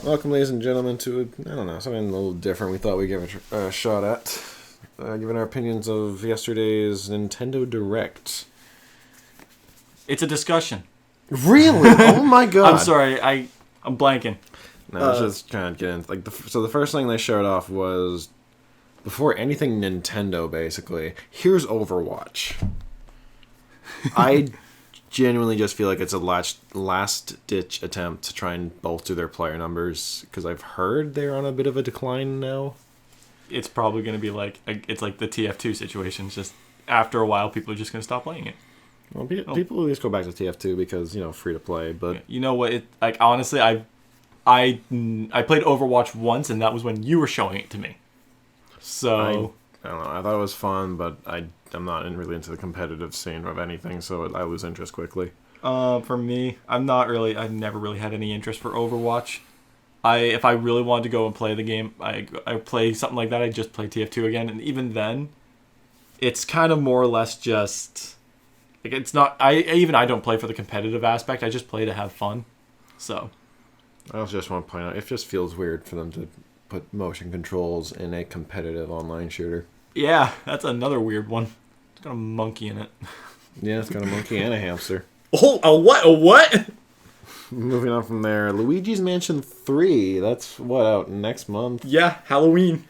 Welcome, ladies and gentlemen, to, something a little different we thought we'd give it a shot at. Giving our opinions of yesterday's Nintendo Direct. It's a discussion. Really? Oh my god. I'm sorry, I'm blanking. No, I was just trying to get in. So the first thing they showed off was, before anything Nintendo, basically, here's Overwatch. I genuinely just feel like it's a last-ditch attempt to try and bolster their player numbers, because I've heard they're on a bit of a decline now. It's probably going to be like the TF2 situation. It's just after a while, people are just going to stop playing it. Well, people at least go back to TF2 because, free to play, but... You know what? Honestly, I played Overwatch once, and that was when you were showing it to me. So... I don't know. I thought it was fun, but I'm not really into the competitive scene of anything, so I lose interest quickly. For me, I've never really had any interest for Overwatch. If I really wanted to go and play the game, I play something like that, I just play TF2 again, and even then, it's kind of more or less just... it's not... I don't play for the competitive aspect, I just play to have fun. So... I also just want to point out, it just feels weird for them to put motion controls in a competitive online shooter. Yeah, that's another weird one. It's got a monkey in it. Yeah, it's got a monkey and a hamster. Oh, a what? A what? Moving on from there, Luigis Mansion 3. That's, out next month? Yeah, Halloween.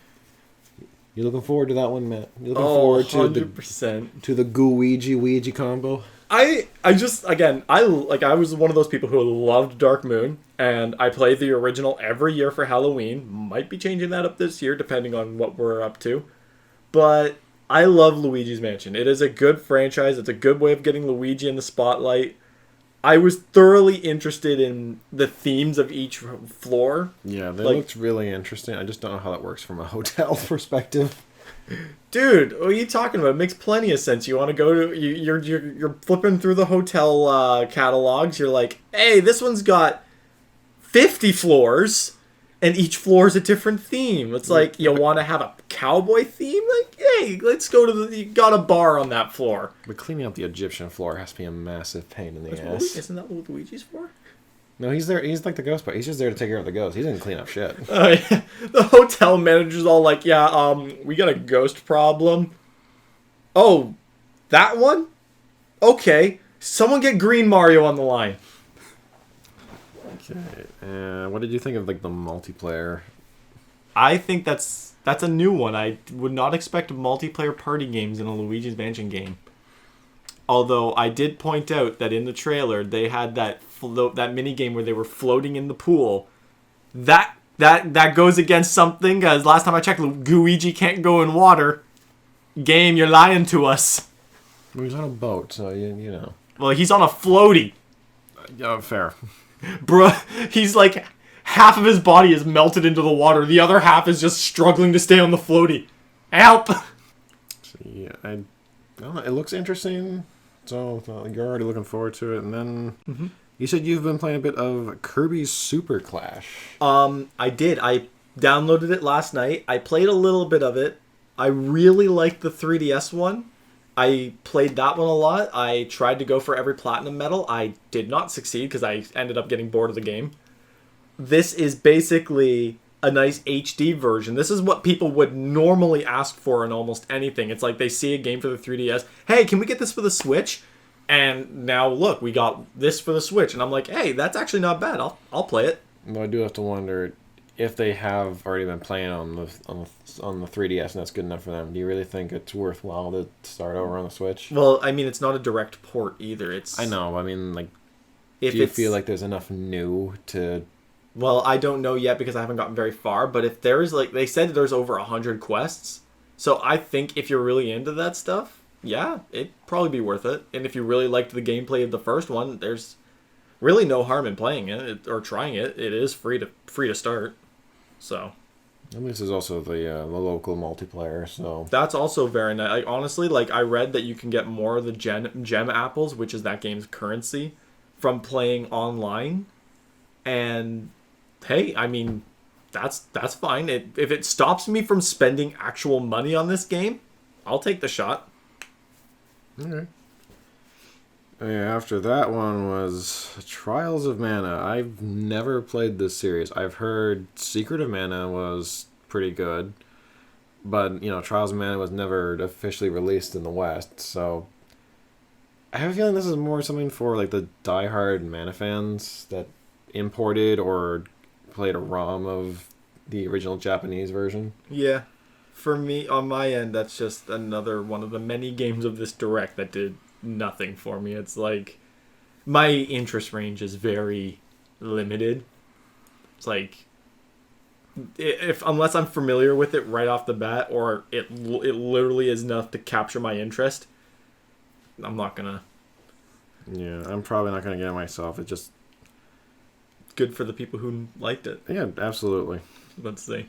You looking forward to that one, Matt? You looking forward to 100%. To the Gooigi combo? I was one of those people who loved Dark Moon, and I play the original every year for Halloween. Might be changing that up this year, depending on what we're up to. But I love Luigi's Mansion. It is a good franchise. It's a good way of getting Luigi in the spotlight. I was thoroughly interested in the themes of each floor. Yeah, they looked really interesting. I just don't know how that works from a hotel perspective. Dude, what are you talking about? It makes plenty of sense. You want to go to... You're flipping through the hotel catalogs. You're like, hey, this one's got 50 floors, and each floor is a different theme. It's like, you want to have a cowboy theme? Like, hey, let's go to you got a bar on that floor. But cleaning up the Egyptian floor has to be a massive pain in the ass. Isn't that what Luigi's for? No, he's there. He's like the ghost part. He's just there to take care of the ghost. He didn't clean up shit. Yeah. The hotel manager's all like, yeah, we got a ghost problem. Oh, that one? Okay. Someone get Green Mario on the line. Okay. What did you think of the multiplayer? I think that's a new one. I would not expect multiplayer party games in a Luigi's Mansion game. Although I did point out that in the trailer they had that mini game where they were floating in the pool. That goes against something, because last time I checked, Luigi can't go in water. Game, you're lying to us. Well, he's on a boat, so you know. Well, he's on a floaty. Yeah, fair. Bruh, he's like, half of his body is melted into the water. The other half is just struggling to stay on the floaty. Help! So, yeah, I don't know. It looks interesting. So you're already looking forward to it. And then you said you've been playing a bit of Kirbys Super Clash. I did. I downloaded it last night. I played a little bit of it. I really liked the 3DS one. I played that one a lot. I tried to go for every platinum medal. I did not succeed because I ended up getting bored of the game. This is basically a nice HD version. This is what people would normally ask for in almost anything. It's like they see a game for the 3DS. Hey, can we get this for the Switch? And now look, we got this for the Switch. And I'm like, hey, that's actually not bad. I'll play it. Well, I do have to wonder if they have already been playing on the 3DS and that's good enough for them. Do you really think it's worthwhile to start over on the Switch? Well, I mean, it's not a direct port either. I know. I mean, do you feel like there's enough new to... Well, I don't know yet because I haven't gotten very far, but if there is, they said there's over 100 quests, so I think if you're really into that stuff, yeah, it'd probably be worth it. And if you really liked the gameplay of the first one, there's really no harm in playing it or trying it. It is free to start, so. And this is also the local multiplayer, so. That's also very nice. Honestly, I read that you can get more of the gem apples, which is that game's currency, from playing online, and... Hey, I mean, that's fine. If it stops me from spending actual money on this game, I'll take the shot. Okay. After that one was Trials of Mana. I've never played this series. I've heard Secret of Mana was pretty good, but Trials of Mana was never officially released in the West, so I have a feeling this is more something for like the diehard Mana fans that imported or played a ROM of the original Japanese version. Yeah. For me, on my end, that's just another one of the many games of this Direct that did nothing for me. It's like my interest range is very limited. It's like if unless I'm familiar with it right off the bat, or it literally is enough to capture my interest, I'm not gonna. Yeah, I'm probably not gonna get it myself. It just good for the people who liked it. Yeah, absolutely. Let's see.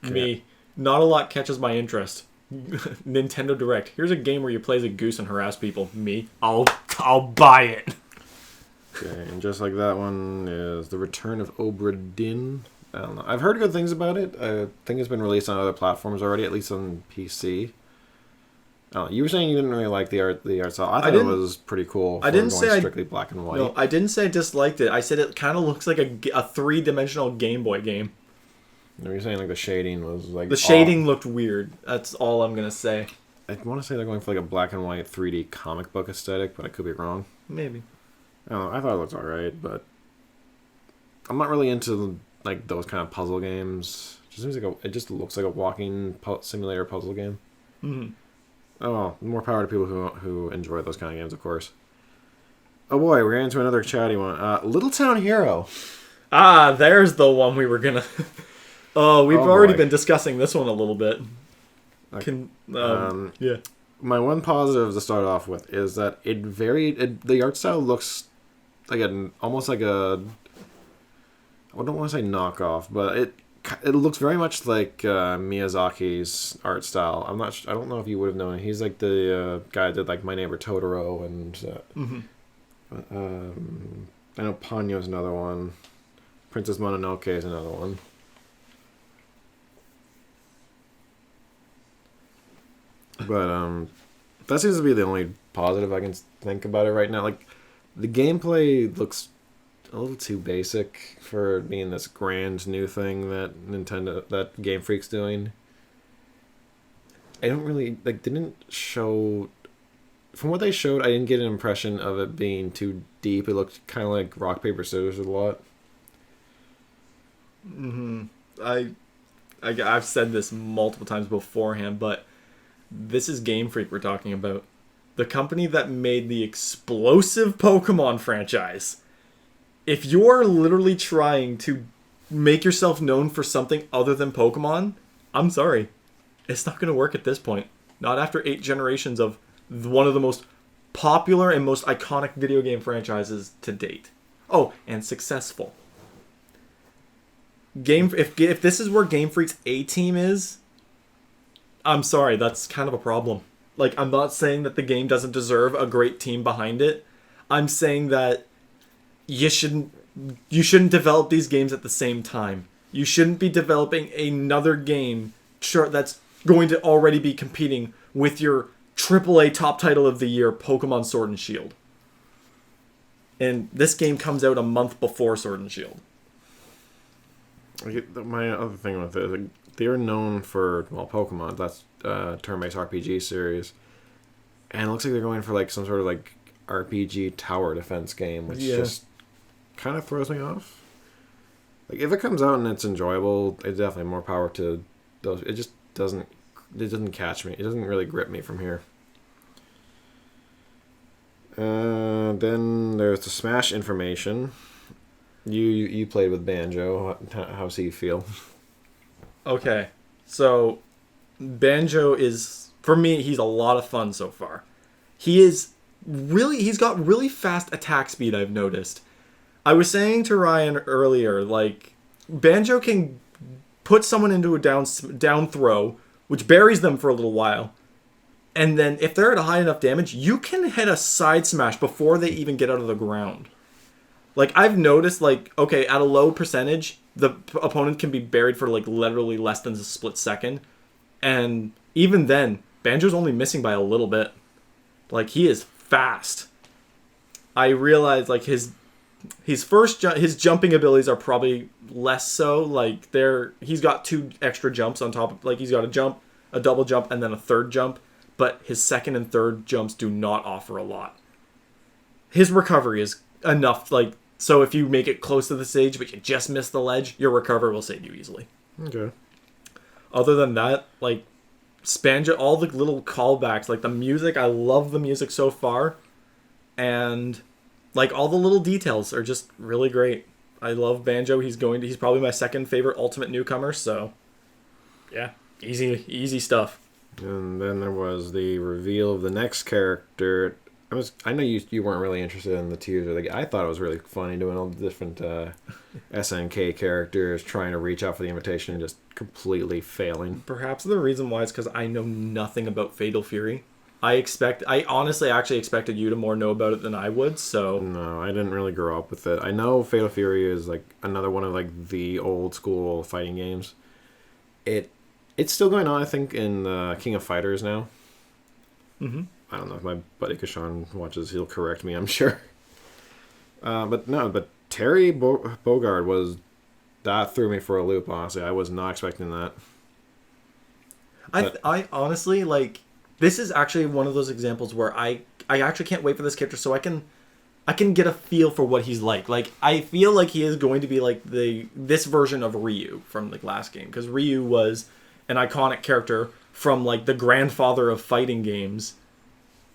Me, not a lot catches my interest. Nintendo Direct. Here's a game where you play as a goose and harass people. Me, I'll buy it. Okay, and just like that one is The Return of Obra Dinn. I don't know. I've heard good things about it. I think it's been released on other platforms already, at least on PC. You were saying you didn't really like the art style. I thought it was pretty cool. I didn't say strictly black and white. No, I didn't say I disliked it. I said it kind of looks like a three-dimensional Game Boy game. No, you're saying like the shading was like the shading looked weird. That's all I'm gonna say. I want to say they're going for like a black and white 3D comic book aesthetic, but I could be wrong. Maybe. I don't know. I thought it looked alright, but I'm not really into like those kind of puzzle games. It just looks like a walking simulator puzzle game. Mm-hmm. Oh, well, more power to people who enjoy those kind of games, of course. Oh boy, we're getting into another chatty one. Little Town Hero. Ah, there's the one we were gonna. We've already been discussing this one a little bit. Yeah. My one positive to start off with is that the art style looks like almost like a. I don't want to say knockoff, but it looks very much like Miyazaki's art style. I don't know if you would have known it. He's like the guy that did like My Neighbor Totoro and. I know Ponyo's another one. Princess Mononoke is another one. But that seems to be the only positive I can think about it right now. Like, the gameplay looks a little too basic for being this grand new thing that Game Freak's doing. I don't really didn't show. From what they showed, I didn't get an impression of it being too deep. It looked kind of like rock paper scissors a lot. I've said this multiple times beforehand, but this is Game Freak we're talking about. The company that made the explosive Pokemon franchise. If you're literally trying to make yourself known for something other than Pokemon, I'm sorry. It's not going to work at this point. Not after 8 generations of one of the most popular and most iconic video game franchises to date. Oh, and successful. If this is where Game Freak's A-team is, I'm sorry, that's kind of a problem. Like, I'm not saying that the game doesn't deserve a great team behind it. I'm saying that you shouldn't develop these games at the same time. You shouldn't be developing another game that's going to already be competing with your AAA top title of the year, Pokemon Sword and Shield. And this game comes out a month before Sword and Shield. My other thing with it is they're known for Pokemon. That's turn-based RPG series, and it looks like they're going for like some sort of like RPG tower defense game, which just kind of throws me off. Like, if it comes out and it's enjoyable, it's definitely more power to those. It just doesn't. It doesn't catch me. It doesn't really grip me from here. Then there's the Smash information. You played with Banjo. How's he feel? Okay, so Banjo is, for me, he's a lot of fun so far. He's got really fast attack speed, I've noticed. I was saying to Ryan earlier, like, Banjo can put someone into a down throw, which buries them for a little while. And then if they're at a high enough damage, you can hit a side smash before they even get out of the ground. Like, I've noticed, like, okay, at a low percentage, the opponent can be buried for, like, literally less than a split second. And even then, Banjo's only missing by a little bit. Like, he is fast. I realized like his his jumping abilities are probably less so. Like he's got 2 extra jumps on top of, like he's got a jump, a double jump, and then a third jump. But his second and third jumps do not offer a lot. His recovery is enough, like, so if you make it close to the stage but you just miss the ledge, your recovery will save you easily. Okay. Other than that, like, Spanja, all the little callbacks, like the music, I love the music so far. And, like, all the little details are just really great. I love Banjo. He's probably my second favorite Ultimate newcomer, so, yeah, easy stuff. And then there was the reveal of the next character. I know you weren't really interested in the teaser. I thought it was really funny doing all the different SNK characters trying to reach out for the invitation and just completely failing. Perhaps the reason why is because I know nothing about Fatal Fury. I honestly actually expected you to more know about it than I would, so... No, I didn't really grow up with it. I know Fatal Fury is like another one of like the old school fighting games. It's still going on, I think, in King of Fighters now. Mm-hmm. I don't know if my buddy Kashan watches, he'll correct me, I'm sure. But Terry Bogard that threw me for a loop, honestly. I was not expecting that. I honestly, like, this is actually one of those examples where I actually can't wait for this character so I can get a feel for what he's like. Like, I feel like he is going to be like this version of Ryu from the last game, because Ryu was an iconic character from like the grandfather of fighting games.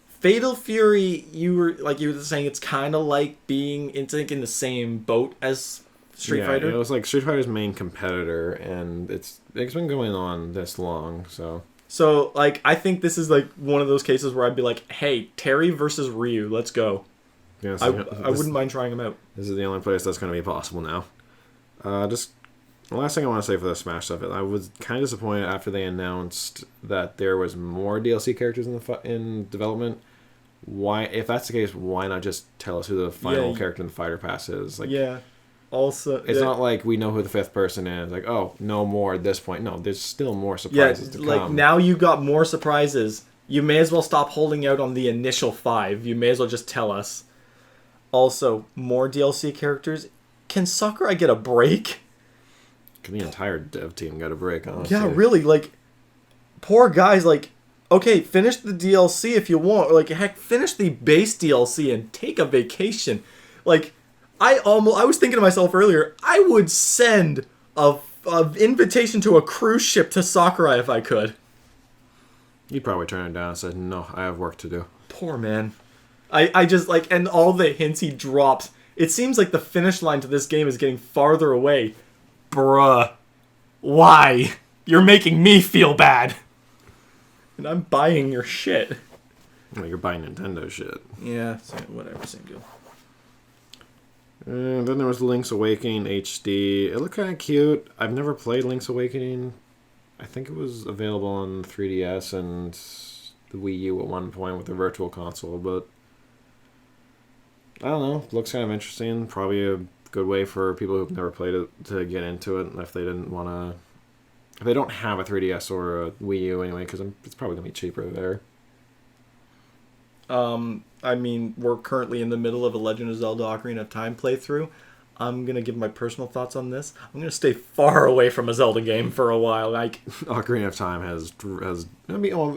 Fatal Fury, you were saying, it's kind of like being in the same boat as Street Fighter. It was like Street Fighter's main competitor, and it's been going on this long, so... So, like, I think this is like one of those cases where I'd be like, hey, Terry versus Ryu, let's go. Yeah, I wouldn't mind trying him out. This is the only place that's going to be possible now. Just the last thing I want to say for the Smash stuff is I was kind of disappointed after they announced that there was more DLC characters in development. Why, if that's the case, why not just tell us who the final character in the Fighter Pass is? Like, yeah. Also, it's not like we know who the 5th person is. Like, oh, no more at this point. No, there's still more surprises to come. Like, now you got more surprises. You may as well stop holding out on the initial 5. You may as well just tell us. Also, more DLC characters. Can Sakurai get a break? The entire dev team got a break, honestly. Yeah, really. Like, poor guys, like, okay, finish the DLC if you want. Or, like, heck, finish the base DLC and take a vacation. Like, I was thinking to myself earlier, I would send a invitation to a cruise ship to Sakurai if I could. You'd probably turn it down and say, no, I have work to do. Poor man. I just, like, and all the hints he drops. It seems like the finish line to this game is getting farther away. Bruh. Why? You're making me feel bad. And I'm buying your shit. Well, you're buying Nintendo shit. Yeah, whatever, same deal. And then there was Link's Awakening HD. It looked kind of cute. I've never played Link's Awakening. I think it was available on 3DS and the Wii U at one point with the Virtual Console, but I don't know. Looks kind of interesting. Probably a good way for people who've never played it to get into it if they didn't want to. If they don't have a 3DS or a Wii U anyway, because it's probably going to be cheaper there. I mean, we're currently in the middle of a Legend of Zelda Ocarina of Time playthrough. I'm going to give my personal thoughts on this. I'm going to stay far away from a Zelda game for a while. Like, Ocarina of Time has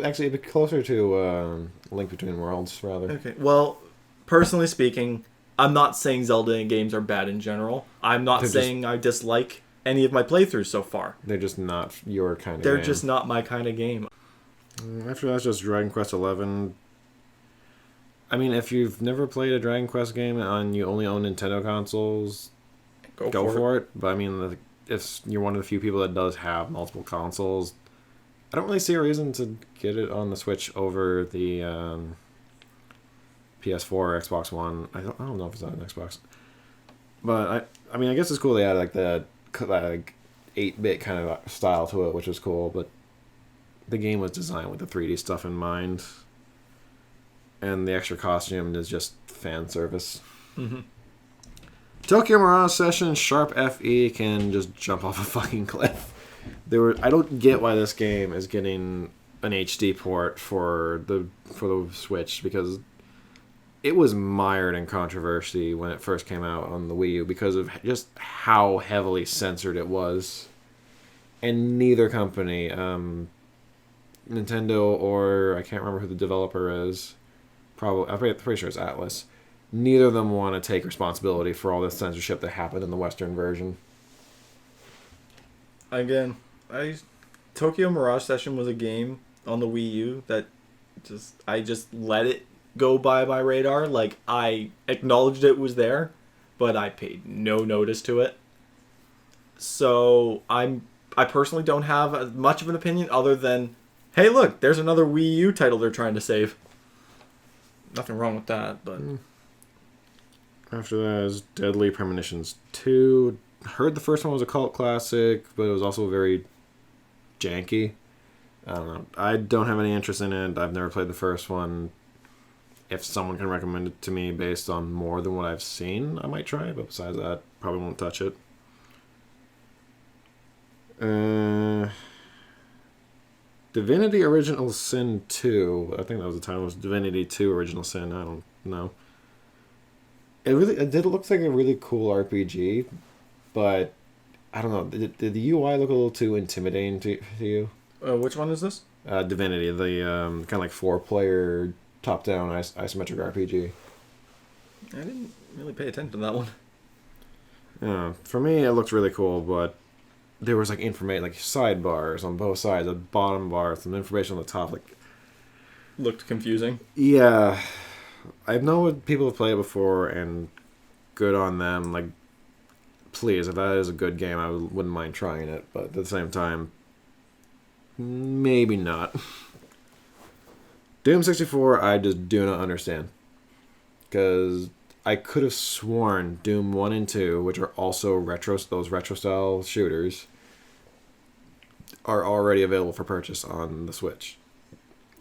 actually a bit closer to Link Between Worlds, rather. Okay, well, personally speaking, I'm not saying Zelda games are bad in general. I'm not saying I dislike any of my playthroughs so far. They're just not your kind of game. They're just not my kind of game. After that's just Dragon Quest XI. I mean, if you've never played a Dragon Quest game and you only own Nintendo consoles, go for it. But I mean, if you're one of the few people that does have multiple consoles, I don't really see a reason to get it on the Switch over the PS4 or Xbox One. I don't know if it's on Xbox. But I mean, I guess it's cool they added like that like 8-bit kind of style to it, which was cool. But the game was designed with the 3D stuff in mind. And the extra costume is just fan service. Mm-hmm. Tokyo Mirage Session Sharp FE can just jump off a fucking cliff. I don't get why this game is getting an HD port for the Switch, because it was mired in controversy when it first came out on the Wii U because of just how heavily censored it was. And neither company, Nintendo or I can't remember who the developer is, I'm pretty sure it's Atlas, neither of them want to take responsibility for all this censorship that happened in the Western version. Again, Tokyo Mirage Session was a game on the Wii U that I just let it go by my radar. Like, I acknowledged it was there, but I paid no notice to it. So I personally don't have much of an opinion other than, hey, look, there's another Wii U title they're trying to save. Nothing wrong with that, but... After that is Deadly Premonitions 2. Heard the first one was a cult classic, but it was also very janky. I don't know. I don't have any interest in it. I've never played the first one. If someone can recommend it to me based on more than what I've seen, I might try it. But besides that, probably won't touch it. Divinity Original Sin 2. I think that was the title. It was Divinity 2 Original Sin. I don't know. It did look like a really cool RPG, but I don't know. Did the UI look a little too intimidating to you? Which one is this? Divinity, the kind of like 4-player top-down isometric RPG. I didn't really pay attention to that one. Yeah, for me, it looked really cool, but there was like information, like sidebars on both sides, a bottom bar, some information on the top. Like, looked confusing. Yeah, I know people have played it before, and good on them. Like, please, if that is a good game, I wouldn't mind trying it. But at the same time, maybe not. Doom 64, I just do not understand. Because I could have sworn Doom 1 and 2, which are also those retro-style shooters, are already available for purchase on the Switch.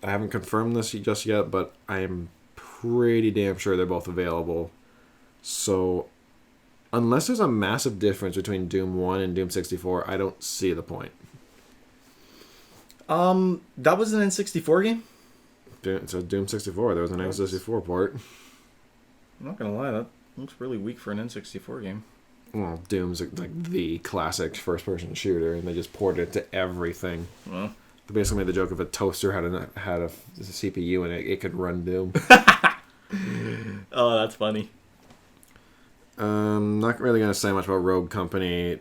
I haven't confirmed this just yet, but I am pretty damn sure they're both available. So, unless there's a massive difference between Doom 1 and Doom 64, I don't see the point. That was an N64 game? So Doom 64, there was an N64 port. I'm not gonna lie, that looks really weak for an N64 game. Well, Doom's like the classic first-person shooter, and they just ported it to everything. Well, They basically made the joke if a toaster had a CPU in it, it could run Doom. Oh, that's funny. Not really gonna say much about Rogue Company.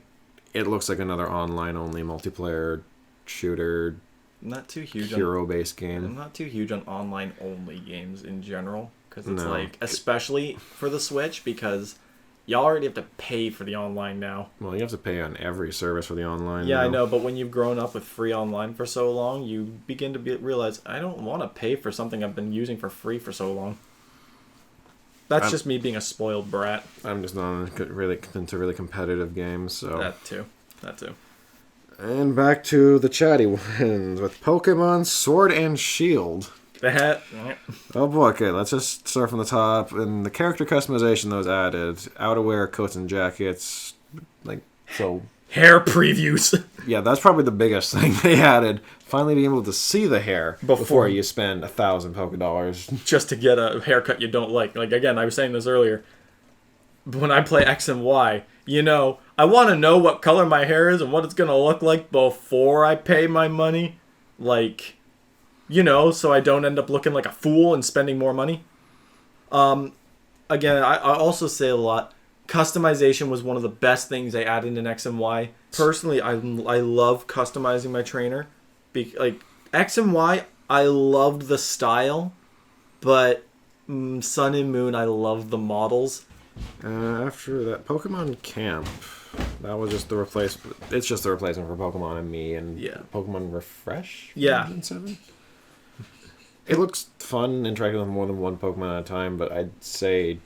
It looks like another online-only multiplayer shooter. Not too huge. Hero-based game. I'm not too huge on online-only games in general, because it's No. like, especially for the Switch, because y'all already have to pay for the online now. Well, you have to pay on every service for the online. Yeah, now. I know, but when you've grown up with free online for so long, you begin to realize, I don't want to pay for something I've been using for free for so long. That's just me being a spoiled brat. I'm just not really into really competitive games, so... That too. And back to the chatty ones with Pokemon Sword and Shield. Oh boy, okay, let's just start from the top. And the character customization that was added, outerwear, coats and jackets, like, so... Hair previews. Yeah, that's probably the biggest thing they added. Finally being able to see the hair before you spend 1,000 Pokédollars. Just to get a haircut you don't like. Like, again, I was saying this earlier. When I play X and Y, I want to know what color my hair is and what it's going to look like before I pay my money. Like, so I don't end up looking like a fool and spending more money. Again, I also say a lot. Customization was one of the best things they added in X and Y. Personally, I love customizing my trainer. Like, X and Y, I loved the style, but Sun and Moon, I loved the models. After that, Pokemon Camp. That was just the replacement. It's just the replacement for Pokemon and Me and Pokemon Refresh. Yeah. 7. It looks fun interacting with more than one Pokemon at a time, but I'd say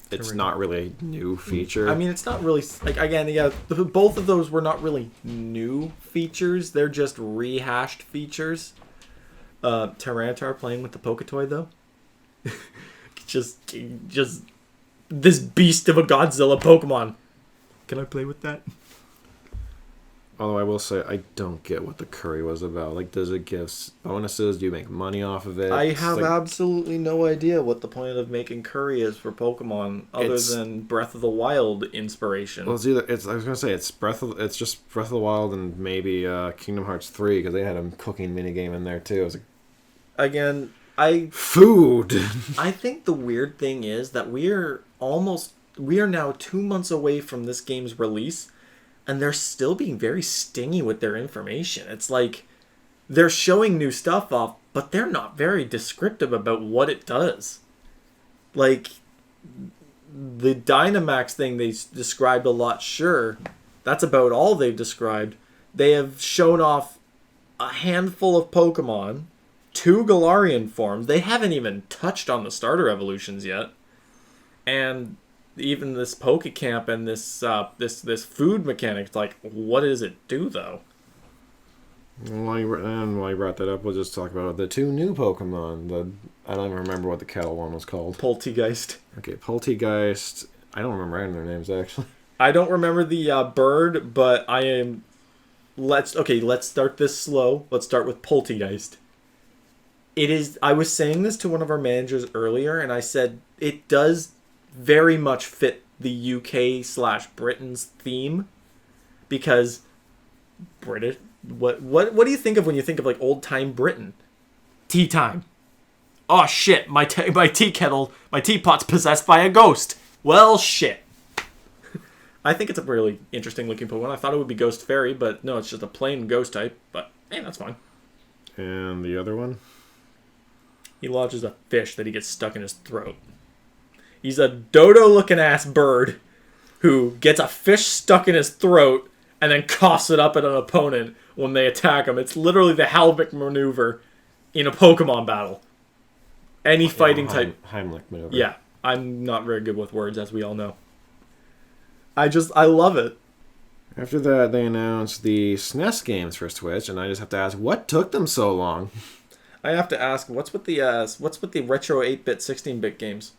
it's not really a new feature. I mean, it's not really... Like, again, yeah, both of those were not really new features. They're just rehashed features. Tyranitar playing with the Poketoy, though. just this beast of a Godzilla Pokemon. Can I play with that? Although I will say, I don't get what the curry was about. Like, does it give bonuses? Do you make money off of it? I It's have like, absolutely no idea what the point of making curry is for Pokemon, other than Breath of the Wild inspiration. well, it's either I was gonna say it's just Breath of the Wild and maybe Kingdom Hearts 3 because they had a cooking mini game in there too. It was like Again, food. I think the weird thing is that we are now 2 months away from this game's release, and they're still being very stingy with their information. It's like they're showing new stuff off, but they're not very descriptive about what it does. Like, the Dynamax thing they described a lot, sure. That's about all they've described. They have shown off a handful of Pokemon, 2 Galarian forms. They haven't even touched on the starter evolutions yet. And even this Pokecamp and this food mechanic, it's like, what does it do, though? While you brought that up, we'll just talk about the 2 new Pokemon. I don't even remember what the kettle one was called. Poltegeist. Okay, Poltegeist. I don't remember any of their names, actually. I don't remember the bird, but I am... Let's start this slow. Let's start with Poltegeist. I was saying this to one of our managers earlier, and I said it does very much fit the UK/Britain's theme, because British... What do you think of when you think of like old time Britain? Tea time. Oh shit! My teapot's possessed by a ghost. Well, shit. I think it's a really interesting looking Pokemon. I thought it would be Ghost Fairy, but no, it's just a plain ghost type. But hey, that's fine. And the other one? He lodges a fish that he gets stuck in his throat. He's a dodo-looking ass bird who gets a fish stuck in his throat and then coughs it up at an opponent when they attack him. It's literally the Halbig maneuver in a Pokemon battle. Any fighting type... Heimlich maneuver. Yeah, I'm not very good with words, as we all know. I love it. After that, they announced the SNES games for Switch, and I just have to ask, what took them so long? I have to ask, what's with the retro 8-bit, 16-bit games?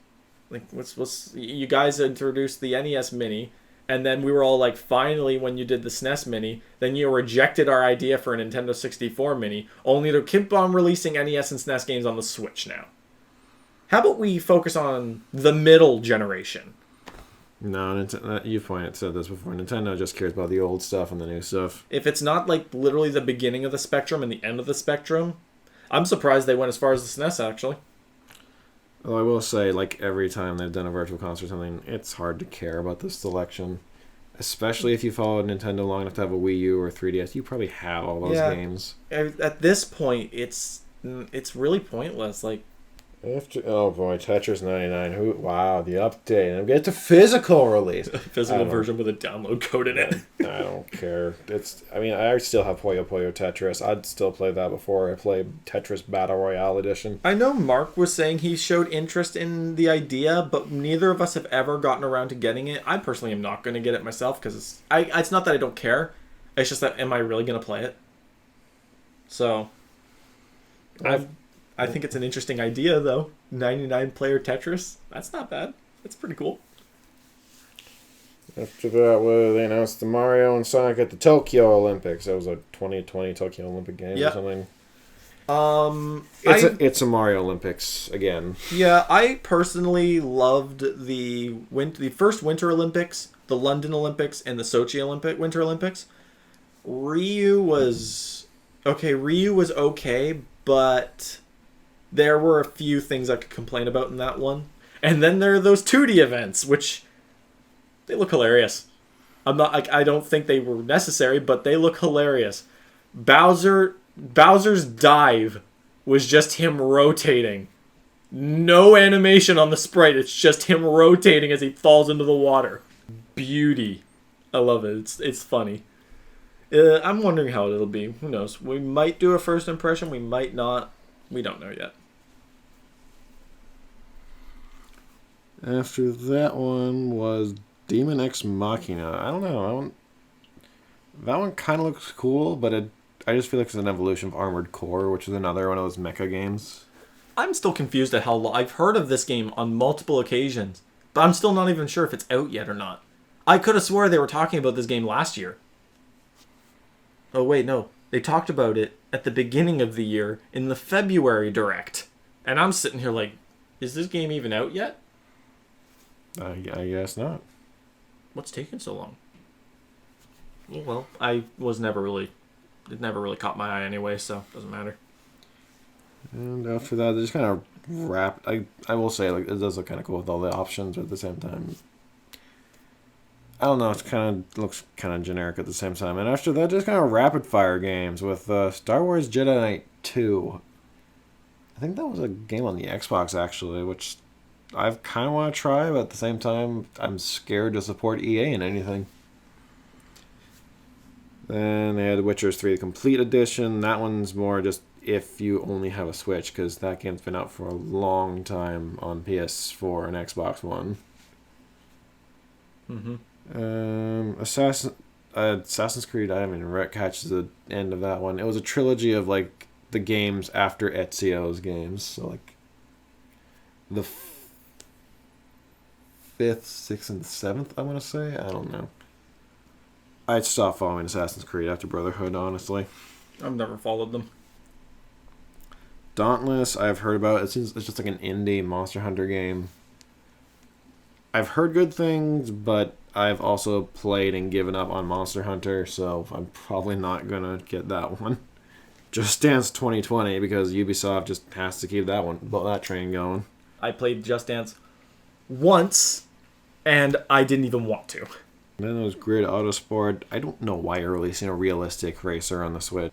Like, what's you guys introduced the NES Mini, and then we were all like, finally, when you did the SNES Mini, then you rejected our idea for a Nintendo 64 Mini, only to keep on releasing NES and SNES games on the Switch now. How about we focus on the middle generation? No, you've said this before. Nintendo just cares about the old stuff and the new stuff. If it's not like literally the beginning of the spectrum and the end of the spectrum, I'm surprised they went as far as the SNES, actually. Well, I will say, like, every time they've done a virtual console or something, it's hard to care about this selection. Especially if you followed Nintendo long enough to have a Wii U or 3DS. You probably have all those games. At this point, it's really pointless. Like, oh boy, Tetris 99. Wow, the update. And get to physical release. Physical version with a download code in it. I don't care. I still have Puyo Puyo Tetris. I'd still play that before I play Tetris Battle Royale Edition. I know Mark was saying he showed interest in the idea, but neither of us have ever gotten around to getting it. I personally am not going to get it myself because it's not that I don't care. It's just that, am I really going to play it? So, I think it's an interesting idea, though. 99-player Tetris. That's not bad. That's pretty cool. After that, they announced the Mario and Sonic at the Tokyo Olympics. That was a 2020 Tokyo Olympic Games or something. It's a Mario Olympics again. Yeah, I personally loved the first Winter Olympics, the London Olympics, and the Sochi Winter Olympics. Ryu was okay, but there were a few things I could complain about in that one. And then there are those 2D events, which they look hilarious. I don't think they were necessary, but they look hilarious. Bowser's dive was just him rotating. No animation on the sprite. It's just him rotating as he falls into the water. Beauty. I love it. It's funny. I'm wondering how it'll be. Who knows? We might do a first impression. We might not. We don't know yet. After that one was Demon Ex Machina. I don't know. That one kind of looks cool, but I just feel like it's an evolution of Armored Core, which is another one of those mecha games. I'm still confused at how I've heard of this game on multiple occasions, but I'm still not even sure if it's out yet or not. I could have swore they were talking about this game last year. Oh, wait, no. They talked about it at the beginning of the year in the February Direct. And I'm sitting here like, is this game even out yet? I guess not. What's taking so long? Well, I was never really... It never really caught my eye anyway, so it doesn't matter. And after that, they just kind of wrap. I will say, like, it does look kind of cool with all the options, but at the same time, I don't know. It kind of looks kind of generic at the same time. And after that, just kind of rapid fire games with Star Wars Jedi Knight 2. I think that was a game on the Xbox actually, which I kind of want to try, but at the same time, I'm scared to support EA in anything. Then they had Witcher 3 Complete Edition. That one's more just if you only have a Switch, because that game's been out for a long time on PS4 and Xbox One. Assassin's Creed, I haven't catch the end of that one. It was a trilogy of like the games after Ezio's games. So like the 5th, 6th, and 7th, I want to say. I don't know. I stopped following Assassin's Creed after Brotherhood, honestly. I've never followed them. Dauntless, I've heard about. It seems it's just like an indie Monster Hunter game. I've heard good things, but I've also played and given up on Monster Hunter, so I'm probably not going to get that one. Just Dance 2020, because Ubisoft just has to keep that train going. I played Just Dance once, and I didn't even want to. Then there was Grid Autosport. I don't know why you're releasing a realistic racer on the Switch.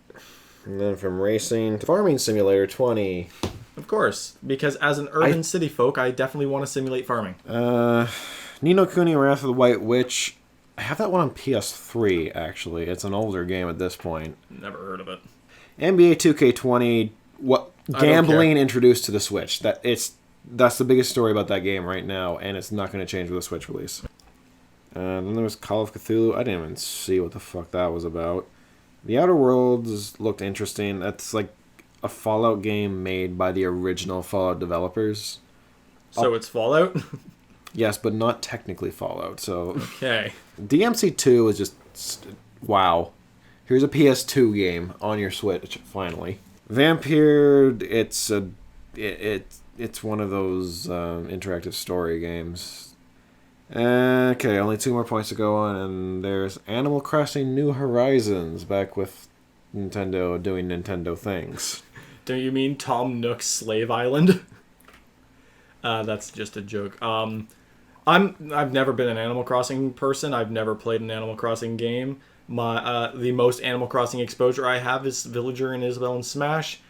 And then from racing to Farming Simulator 20. Of course, because as an urban city folk, I definitely want to simulate farming. Ni no Kuni Wrath of the White Witch. I have that one on PS3, actually. It's an older game at this point. Never heard of it. NBA 2K20. What gambling introduced to the Switch. That's the biggest story about that game right now, and it's not going to change with the Switch release. Then there was Call of Cthulhu. I didn't even see what the fuck that was about. The Outer Worlds looked interesting. That's like a Fallout game made by the original Fallout developers. So it's Fallout? Yes, but not technically Fallout. So okay. DMC2 is just wow. Here's a PS2 game on your Switch finally. Vampire, it's one of those interactive story games. Okay, only 2 more points to go on, and there's Animal Crossing New Horizons, back with Nintendo doing Nintendo things. Don't you mean Tom Nook's Slave Island? That's just a joke. I've never been an Animal Crossing person. I've never played an Animal Crossing game. The most Animal Crossing exposure I have is Villager and Isabelle and Smash.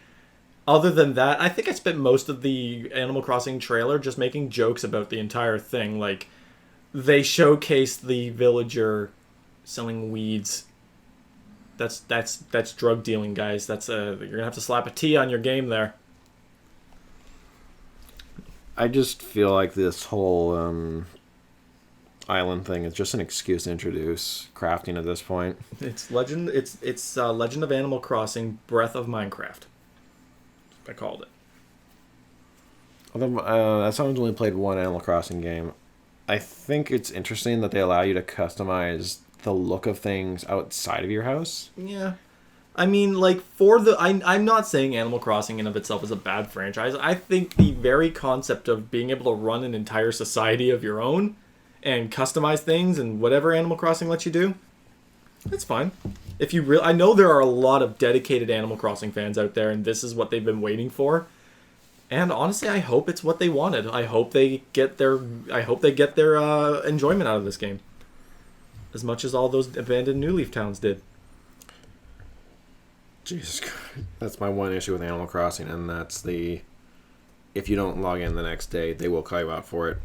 Other than that, I think I spent most of the Animal Crossing trailer just making jokes about the entire thing. Like, they showcased the villager selling weeds. That's drug dealing, guys. You're gonna have to slap a T on your game there. I just feel like this whole island thing is just an excuse to introduce crafting at this point. It's Legend. It's Legend of Animal Crossing: Breath of Minecraft. I called it. Although as someone's only played one Animal Crossing game, I think it's interesting that they allow you to customize the look of things outside of your house. Yeah. I mean, like, I'm not saying Animal Crossing in of itself is a bad franchise. I think the very concept of being able to run an entire society of your own and customize things and whatever Animal Crossing lets you do, that's fine. I know there are a lot of dedicated Animal Crossing fans out there, and this is what they've been waiting for. And honestly, I hope it's what they wanted. I hope they get their enjoyment out of this game, as much as all those abandoned New Leaf towns did. Jesus Christ. That's my one issue with Animal Crossing, and that's if you don't log in the next day, they will call you out for it.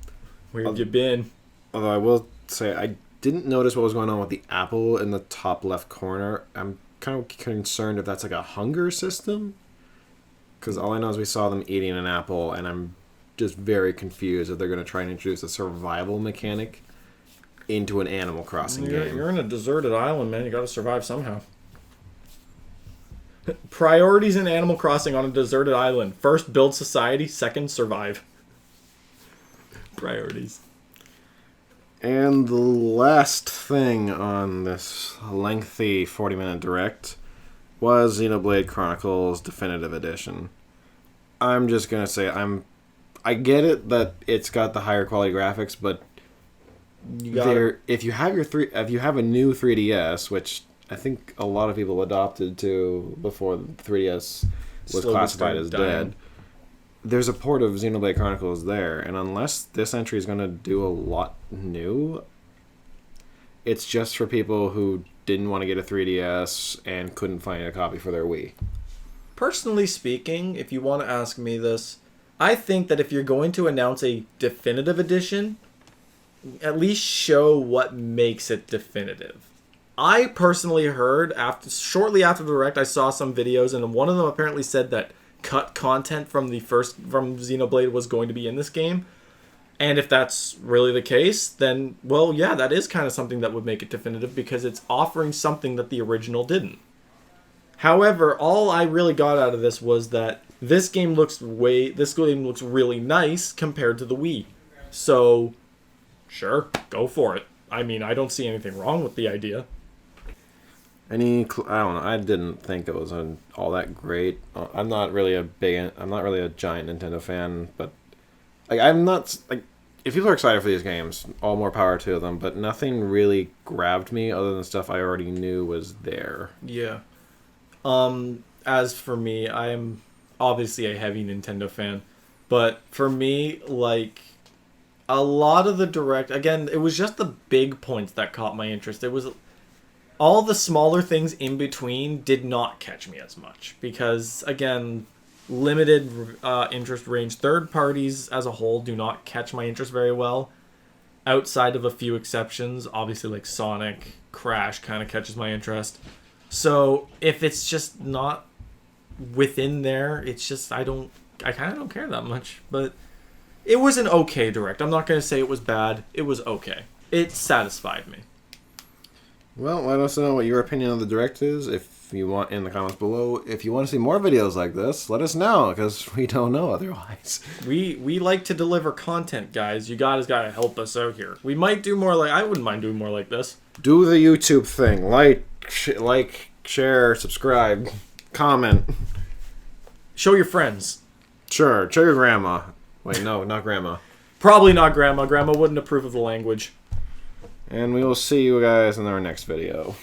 Where have you been? Although I will say, I didn't notice what was going on with the apple in the top left corner. I'm kind of concerned if that's like a hunger system. Because all I know is we saw them eating an apple, and I'm just very confused if they're going to try and introduce a survival mechanic into an Animal Crossing game. You're in a deserted island, man. You got to survive somehow. Priorities in Animal Crossing on a deserted island. First, build society. Second, survive. Priorities. And the last thing on this lengthy 40-minute direct was Xenoblade Chronicles Definitive Edition. I'm just gonna say I get it that it's got the higher quality graphics, but if you have a new 3DS, which I think a lot of people adopted to before the 3DS was classified as dead. There's a port of Xenoblade Chronicles there, and unless this entry is going to do a lot new, it's just for people who didn't want to get a 3DS and couldn't find a copy for their Wii. Personally speaking, if you want to ask me this, I think that if you're going to announce a definitive edition, at least show what makes it definitive. I personally heard shortly after the direct, I saw some videos, and one of them apparently said that cut content from Xenoblade was going to be in this game. And if that's really the case, then, well, yeah, that is kind of something that would make it definitive because it's offering something that the original didn't. However, all I really got out of this was that this game looks really nice compared to the Wii. So, sure, go for it. I mean, I don't see anything wrong with the idea. I don't know. I didn't think it was all that great. I'm not really a giant Nintendo fan, but I'm not if people are excited for these games, all more power to them. But nothing really grabbed me other than stuff I already knew was there. Yeah. As for me, I'm obviously a heavy Nintendo fan, but for me, a lot of the direct, again, it was just the big points that caught my interest. It was all the smaller things in between did not catch me as much because, again, limited interest range. Third parties as a whole do not catch my interest very well. Outside of a few exceptions, obviously like Sonic, Crash kind of catches my interest. So if it's just not within there, it's just I kind of don't care that much. But it was an okay direct. I'm not going to say it was bad. It was okay. It satisfied me. Well, let us know what your opinion of the direct is. If you want in the comments below. If you want to see more videos like this, let us know because we don't know otherwise. We like to deliver content, guys. You guys got to help us out here. We might do more I wouldn't mind doing more like this. Do the YouTube thing. Like, share, subscribe, comment. Show your friends. Sure. Show your grandma. Wait, no, not grandma. Probably not grandma. Grandma wouldn't approve of the language. And we will see you guys in our next video.